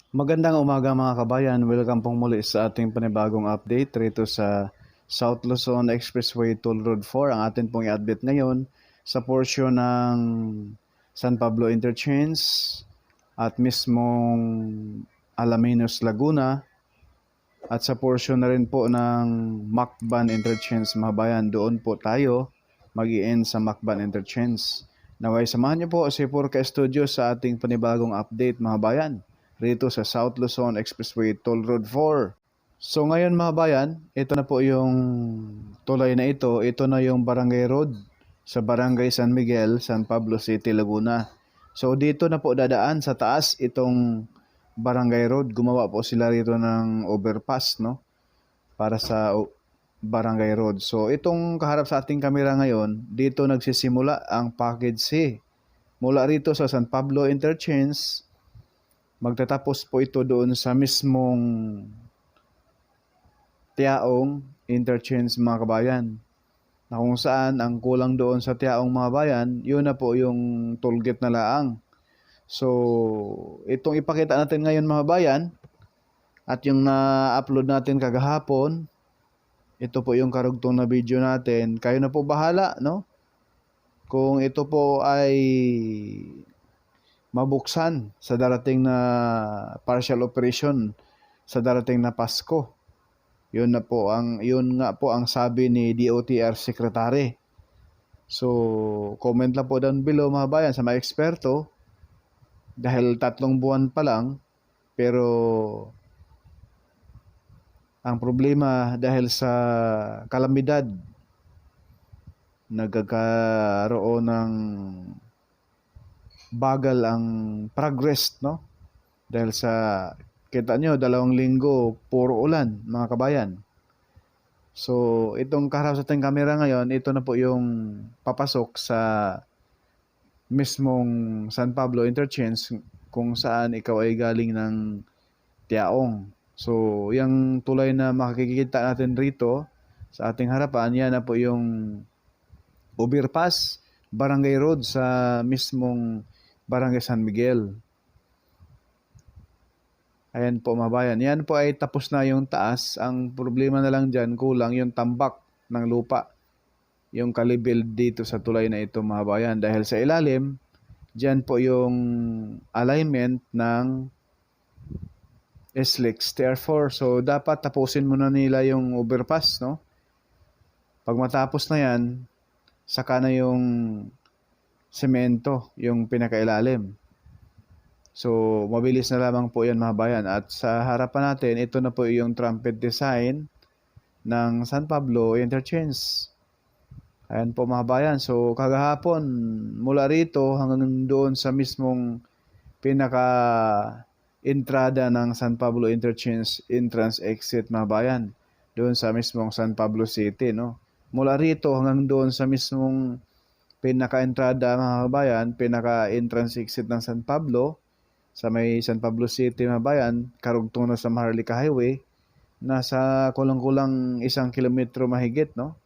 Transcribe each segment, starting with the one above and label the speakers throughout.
Speaker 1: Magandang umaga mga kabayan. Welcome pong muli sa ating panibagong update rito sa South Luzon Expressway Toll Road 4. Ang atin pong i-update ngayon sa portion ng San Pablo Interchange at mismong Alaminos, Laguna at sa portion na rin po ng Macban Interchange mga bayan. Doon po tayo mag-i-end sa Macban Interchange. Naway samahan niyo po si Purka Studio sa ating panibagong update mga bayan rito sa South Luzon Expressway Toll Road 4. So ngayon mga bayan, ito na po yung tulay na ito. Ito na yung Barangay Road sa Barangay San Miguel, San Pablo City, Laguna. So dito na po dadaan sa taas itong Barangay Road. Gumawa po sila rito ng overpass, no? Para sa Barangay Road. So itong kaharap sa ating kamera ngayon, dito nagsisimula ang Package C. Mula rito sa San Pablo Interchange, magtatapos po ito doon sa mismong Tiaong Interchange mga kabayan. Na kung saan ang kulang doon sa Tiaong mga bayan, yun na po yung tollgate na laang. So, itong ipakita natin ngayon mga bayan, at yung na-upload natin kagahapon, ito po yung karugtong na video natin. Kayo na po bahala, no? Kung ito po ay mabuksan sa darating na partial operation sa darating na Pasko. Yun nga po ang sabi ni DOTR Secretary. So, comment lang po down below mga bayan sa mga eksperto dahil 3 buwan pa lang, pero ang problema dahil sa kalamidad nagkakaroon ng bagal ang progress, no? Dahil sa kita nyo 2 linggo puro ulan mga kabayan. So itong kaharap sa ating camera ngayon, ito na po yung papasok sa mismong San Pablo Interchange kung saan ikaw ay galing ng Tiaong. So yung tulay na makikita natin rito sa ating harapan, yan na po yung overpass Barangay Road sa mismong Barangay San Miguel. Ayan po mga bayan. Yan po ay tapos na yung taas. Ang problema na lang dyan, kulang yung tambak ng lupa. Yung kalibil dito sa tulay na ito mga bayan. Dahil sa ilalim, dyan po yung alignment ng SLEX Tier 4. So dapat tapusin muna nila yung overpass, no? Pag matapos na yan, saka na yung semento, yung pinakailalim. So, mabilis na lamang po yan mga bayan. At sa harapan natin, ito na po yung trumpet design ng San Pablo Interchange. Ayan po mga bayan. So, kagahapon, mula rito hanggang doon sa mismong pinaka-entrada ng San Pablo Interchange entrance exit mga bayan. Doon sa mismong San Pablo City, no? Mula rito hanggang doon sa mismong pinaka-entrada mga bayan, pinaka-entrance exit ng San Pablo, sa may San Pablo City mga bayan, karugtong na sa Maharlika Highway, nasa kulang-kulang 1 kilometro mahigit, no?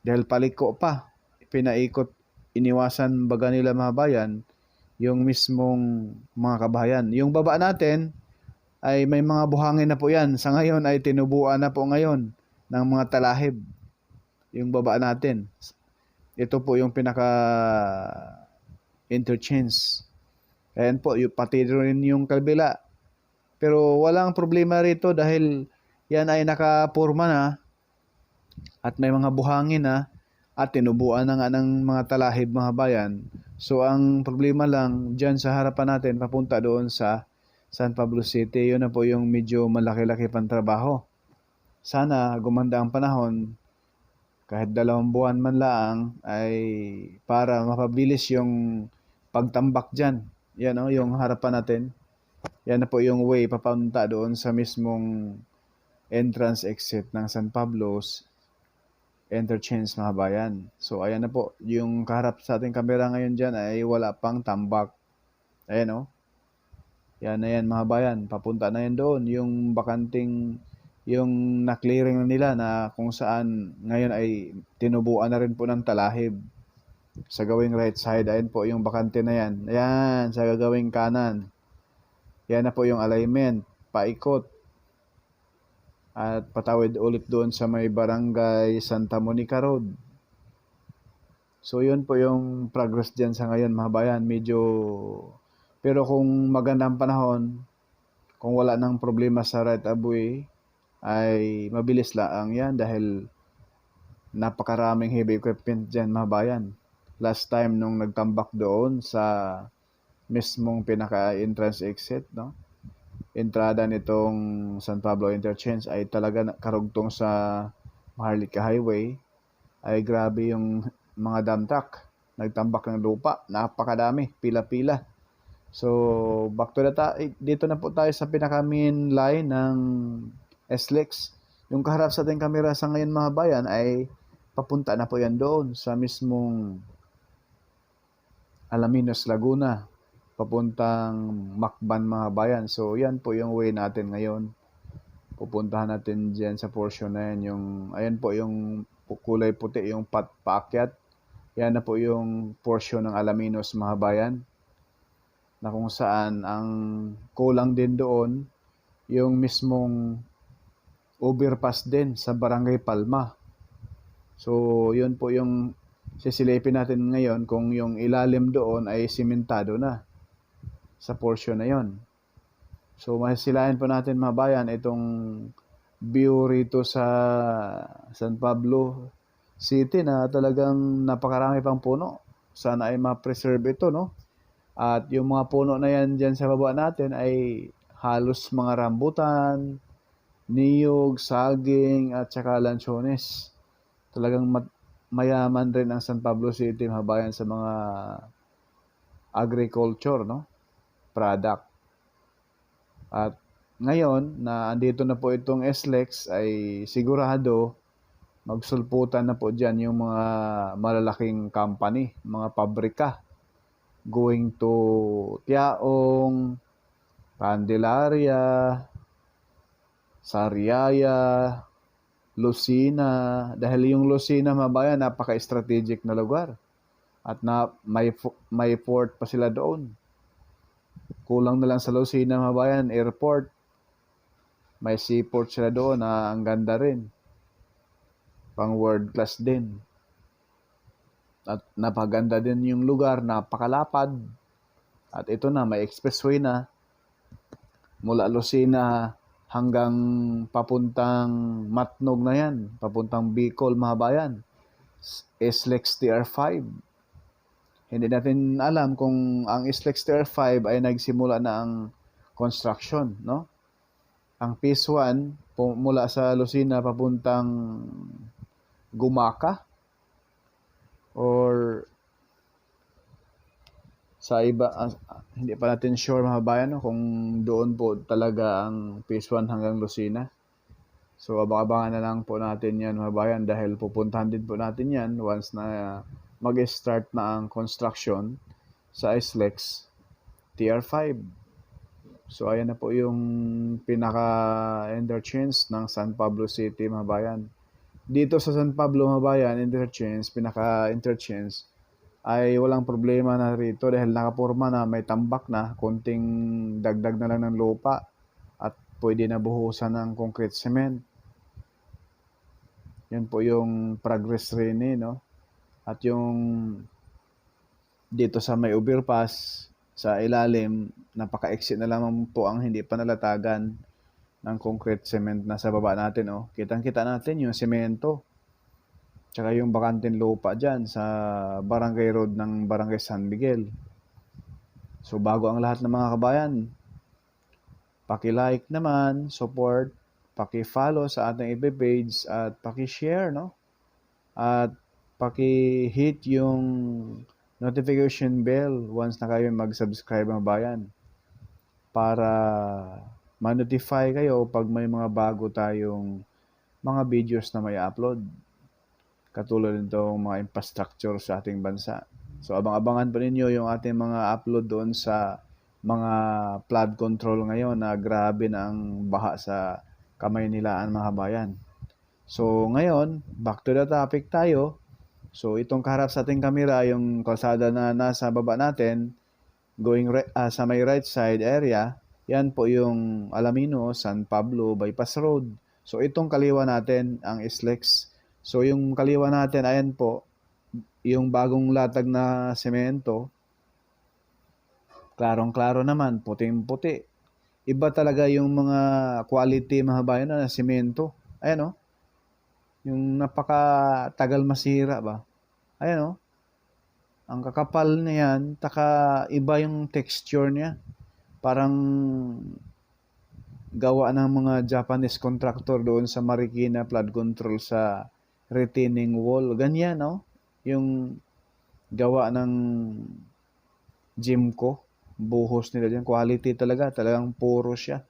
Speaker 1: Dahil paliko pa, pinaikot, iniwasan baga nila mga bayan, yung mismong mga kabahayan. Yung baba natin, ay may mga buhangin na po yan. Sa ngayon ay tinubuan na po ngayon ng mga talahib. Yung baba natin. Ito po yung pinaka-interchange. Ayan po, pati rin yung kabila. Pero walang problema rito dahil yan ay nakapurma na at may mga buhangin na at tinubuan na nga ng mga talahib mga bayan. So ang problema lang dyan sa harapan natin papunta doon sa San Pablo City, yun na po yung medyo malaki-laki pang trabaho. Sana gumanda ang panahon, kahit 2 buwan man lang ay para mapabilis yung pagtambak dyan. Yan o, yung harapan natin. Yan na po yung way papunta doon sa mismong entrance exit ng San Pablo's Interchange mga bayan. So ayan na po, yung kaharap sa ating kamera ngayon dyan ay wala pang tambak. Ayan o. Yan na yan mga bayan, papunta na yan doon. Yung bakanting, yung na-clearing na nila na kung saan ngayon ay tinubuan na rin po ng talahib. Sa gawing right side, ayan po yung bakante na yan. Ayan, sa gagawing kanan. Yan na po yung alignment, paikot. At patawid ulit doon sa may barangay Santa Monica Road. So yun po yung progress dyan sa ngayon mga bayan. Pero kung magandang panahon, kung wala nang problema sa right of way, ay mabilis lang yan dahil napakaraming heavy equipment dyan mga bayan. Last time nung nagtambak doon sa mismong pinaka-entrance exit, no? Entrada nitong San Pablo Interchange ay talaga karugtong sa Maharlika Highway, ay grabe yung mga dump truck. Nagtambak ng lupa, napakadami, pila-pila. So, back to dito na po tayo sa pinaka-main line ng SLEX. Yung kaharap sa ating kamera sa ngayon mga bayan ay papunta na po yan doon sa mismong Alaminos, Laguna, papuntang Macban mga bayan. So, yan po yung way natin ngayon. Pupuntahan natin dyan sa portion na yan. Ayan po yung kulay puti, yung paakyat. Yan na po yung portion ng Alaminos mga bayan. Na kung saan ang kulang din doon, yung mismong overpass din sa Barangay Palma. So, yun po yung sisilipin natin ngayon kung yung ilalim doon ay simentado na sa portion na yon. So, masisilayan po natin mga bayan itong view rito sa San Pablo City na talagang napakarami pang puno. Sana ay ma-preserve ito, no? At yung mga puno na yan dyan sa baba natin ay halos mga rambutan, niyog, saging, at saka lanchones. Talagang mayaman rin ang San Pablo City mga bayan sa mga agriculture, no? Product. At ngayon na andito na po itong SLEX ay sigurado magsulputan na po dyan yung mga malalaking company, mga pabrika going to Tiaong, Candelaria, Sariaya, Lucena, dahil yung Lucena mabayan napaka-strategic na lugar at may port pa sila doon. Kulang na lang sa Lucena mabayan airport, may seaport sila doon na ang ganda rin, pang world class din at napaganda din yung lugar, napakalapad at ito na may expressway na mula Lucena hanggang papuntang Matnog na yan, papuntang Bicol mga bayan. SLEX TR5. Hindi natin alam kung ang SLEX TR5 ay nagsimula na ang construction, no? Ang phase 1 mula sa Lucena papuntang Gumaka or sa iba, hindi pa natin sure mga bayan, no, kung doon po talaga ang phase 1 hanggang Lucena. So, abangan na lang po natin yan mga bayan dahil pupuntahan din po natin yan once na mag-start na ang construction sa SLEX TR5. So, ayan na po yung pinaka-interchange ng San Pablo City mga bayan. Dito sa San Pablo mga bayan, pinaka-interchange ay walang problema na rito dahil nakapurma na, may tambak na, konting dagdag na lang ng lupa at pwede na buhusan ng concrete cement. Yan po yung progress rin, no? At yung dito sa may overpass sa ilalim, napaka-exit na lamang po ang hindi pa nalatagan ng concrete cement na sa baba natin, oh. Kitang-kita natin yung semento. Tsaka yung bakanting lupa dyan sa Barangay Road ng Barangay San Miguel. So bago ang lahat ng mga kabayan, paki-like naman, support, paki-follow sa ating FB page at paki-share, no? At paki-hit yung notification bell once na kayo mag-subscribe mga bayan para ma-notify kayo pag may mga bago tayong mga videos na may upload. Katulad nitong mga infrastructure sa ating bansa. So abang-abangan pa ninyo yung ating mga upload doon sa mga flood control ngayon na grabe na ang baha sa Kamaynilaan mga bayan. So ngayon, back to the topic tayo. So itong kaharap sa ating kamera, yung kalsada na nasa baba natin, going sa may right side area, Yan po yung Alaminos, San Pablo, Bypass Road. So itong kaliwa natin ang SLEX. So yung kaliwa natin, ayan po, yung bagong latag na semento, klarong-klaro naman, puting-puti. Iba talaga yung mga quality mga bayan na semento. Ayan o, yung napakatagal masira ba. Ayan o, ang kakapal niyan, taka iba yung texture niya. Parang gawa ng mga Japanese contractor doon sa Marikina flood control sa retaining wall. Ganyan, no? Yung gawa ng Jimco. Buhos nila dyan. Quality talaga. Talagang puro siya.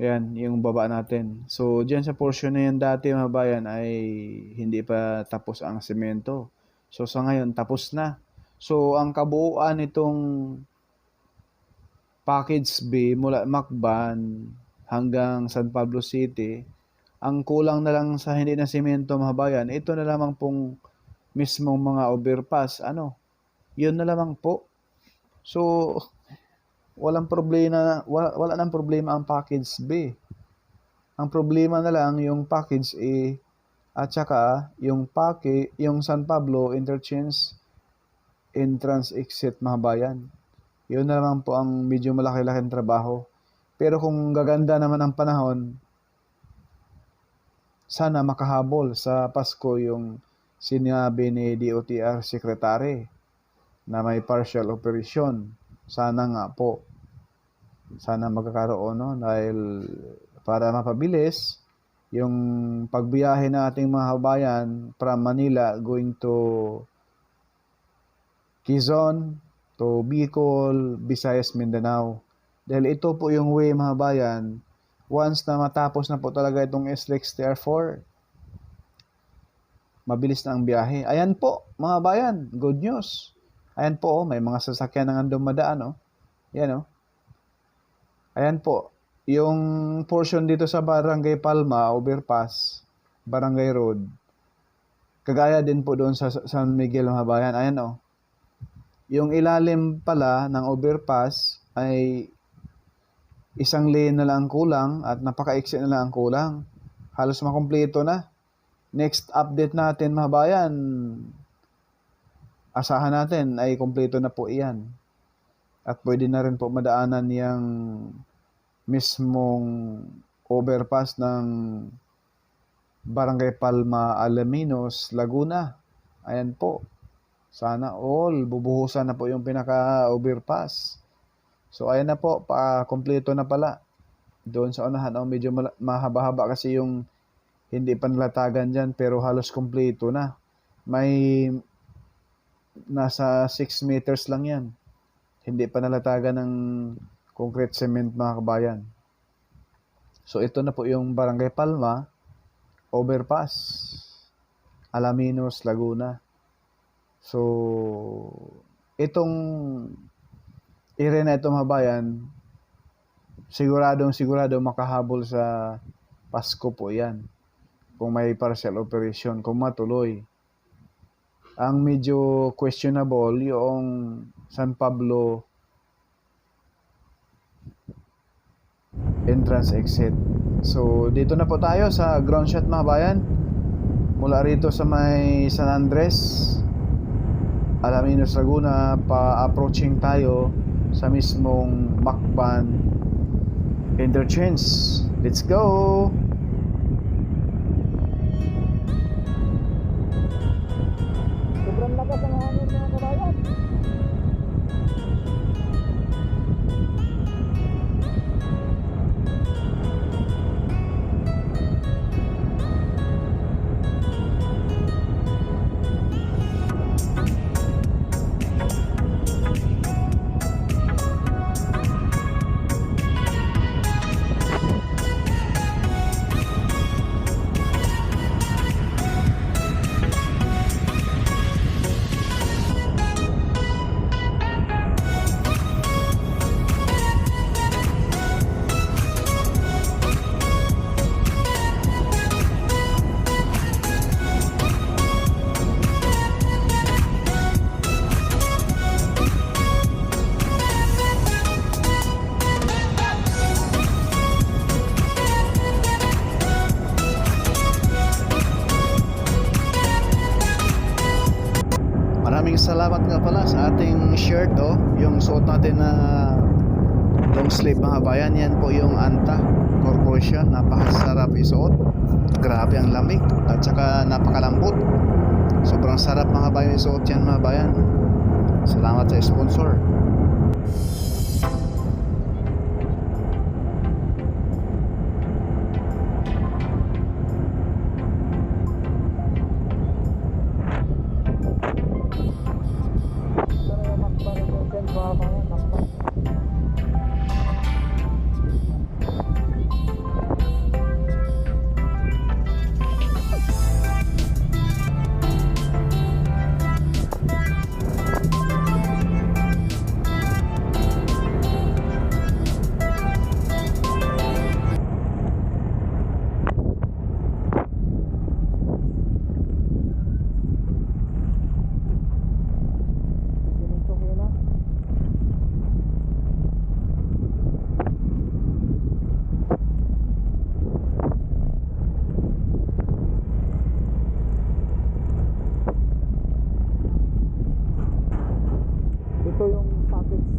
Speaker 1: Yan, yung baba natin. So, dyan sa portion na yan dati, mga bayan, ay hindi pa tapos ang semento. So, sa ngayon, tapos na. So, ang kabuuan nitong Package B mula Macban hanggang San Pablo City, ang kulang na lang sa hindi na semento mga bayan, ito na lamang pong mismong mga overpass. Yun na lamang po. So, wala nang problema ang Package B. Ang problema na lang yung Package A at saka yung San Pablo Interchange entrance exit mga bayan. Yun na naman po ang medyo malaki-laking trabaho. Pero kung gaganda naman ang panahon, sana makahabol sa Pasko yung sinabi ni DOTR Secretary na may partial operation. Sana nga po. Sana magkakaroon, no? Dahil para mapabilis yung pagbiyahe ng ating mga kabayan from Manila going to Quezon, to Bicol, Visayas, Mindanao. Dahil ito po yung way mga bayan, once na matapos na po talaga itong SLEX TR4, mabilis na ang biyahe. Ayan po mga bayan, good news. Ayan po, may mga sasakyan na nga dumadaan. Yan Ayan po, yung portion dito sa Barangay Palma, overpass, Barangay Road, kagaya din po doon sa San Miguel mga bayan. Ayan yung ilalim pala ng overpass ay isang lane na lang kulang at napaka-exit na lang ang kulang. Halos makumpleto na. Next update natin mga bayan, asahan natin ay kumpleto na po iyan. At pwede na rin po madaanan yung mismong overpass ng Barangay Palma, Alaminos, Laguna. Ayan po. Sana all, bubuhusan na po yung pinaka-overpass. So, ayan na po, pa-kompleto na pala. Doon sa unahan, medyo mahaba-haba kasi yung hindi pa nalatagan dyan, pero halos kompleto na. May nasa 6 meters lang yan. Hindi pa nalatagan ng concrete cement mga kabayan. So, ito na po yung Barangay Palma, overpass, Alaminos, Laguna. So, itong area na ito mga bayan, sigurado makahabol sa Pasko po yan. Kung may partial operation, kung matuloy. Ang medyo questionable yung San Pablo entrance exit. So, dito na po tayo sa ground shot mga bayan. Mula rito sa may San Andres, Alaminos, Laguna, pa-approaching tayo sa mismong Macban interchange. Let's go! Sobrang lakas ang hangin mga kabayan. salamat nga pala sa ating shirt, oh, yung suot natin na long sleeve mga bayan. Yan po yung Anta Corporation. Napakasarap isuot. Grabe ang lamig at saka napakalambot. Sobrang sarap mga bayan isuot yan mga bayan. Salamat sa sponsor. Ito yung package.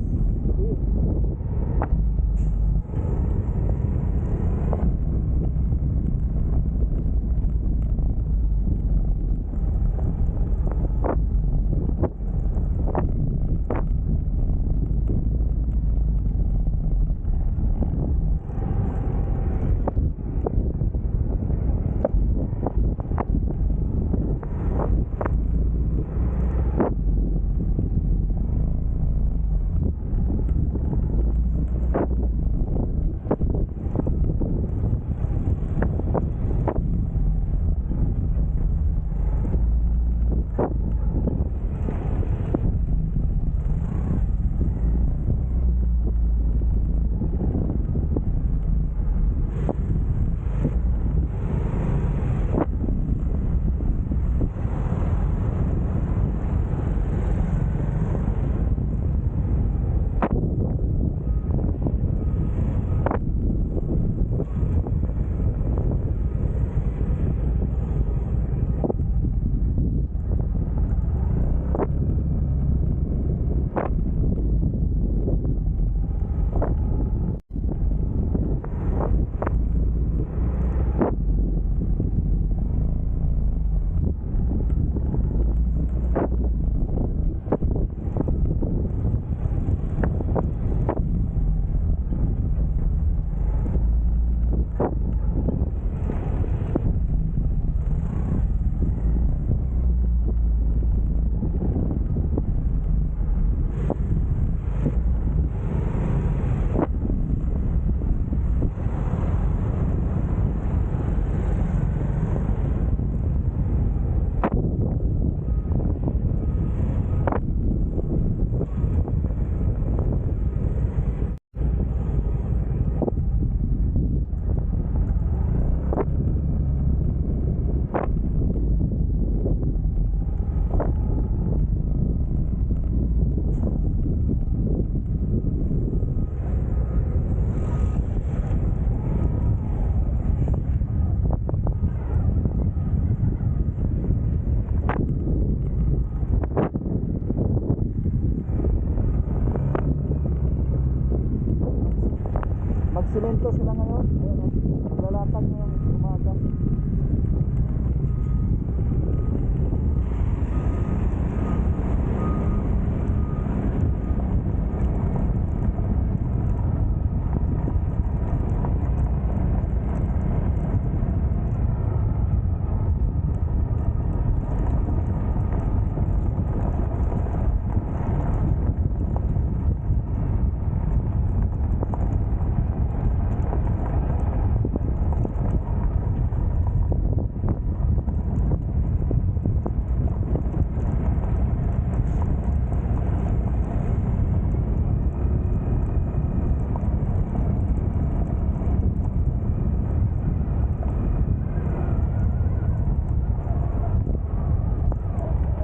Speaker 1: Magsimento sila ngayon. Ayun, maglalatag ngayong umaga.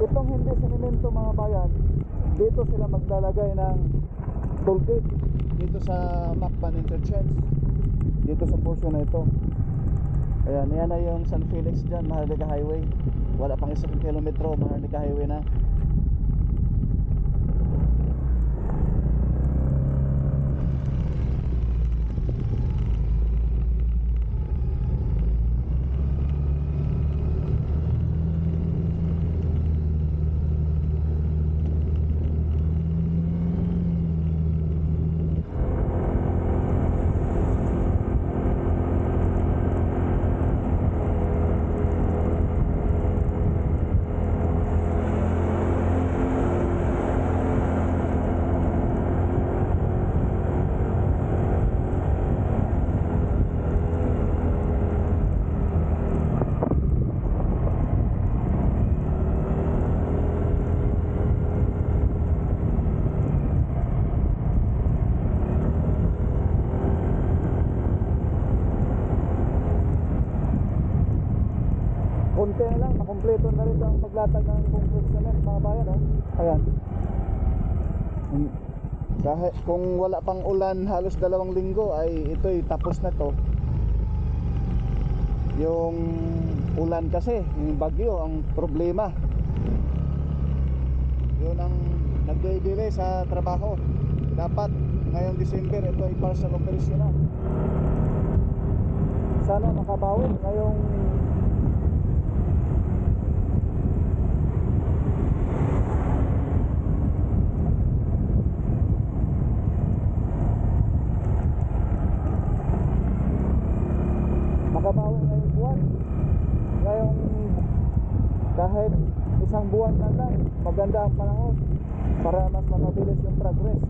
Speaker 1: Itong hindi sinimento mga bayan, dito sila maglalagay ng toll gate dito sa Macban Interchange, dito sa portion na ito. Ayan, yan na yung San Felix dyan, Maharlika Highway. Wala pang 1 kilometro, Maharlika Highway na. konti na lang, makumpleto na rin ang paglatag ng concrete cement mga bayan, oh. Ayan. Kahit kung wala pang ulan halos 2 linggo ay ito'y tapos na to. Yung ulan kasi, yung bagyo ang problema. Yun ang nagde-delay sa trabaho. Dapat ngayong December ito ay partial operation na. Sana makabawi ngayong buwan. Ngayong kahit isang buwan na lang, maganda ang panahon para mas mapabilis yung progress.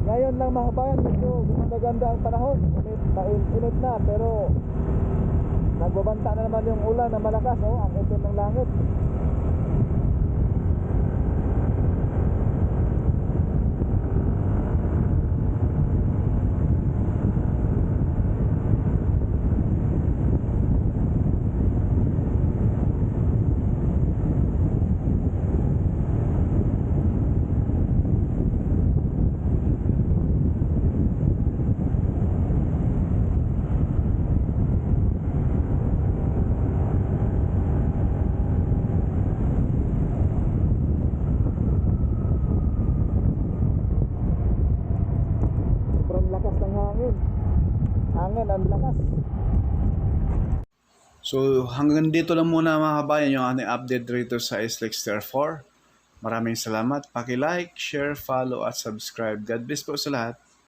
Speaker 1: Ngayon lang mga kabayan, medyo gumaganda ang panahon. Init na, pero nagbabanta na naman yung ulan na malakas, oh, ang itim ng langit. Hangin ang lakas. So hanggang dito lang muna mga kabayan yung ating update dito sa SLEX Tier 4. Maraming salamat. Paki-like, share, follow at subscribe. God bless po sa lahat.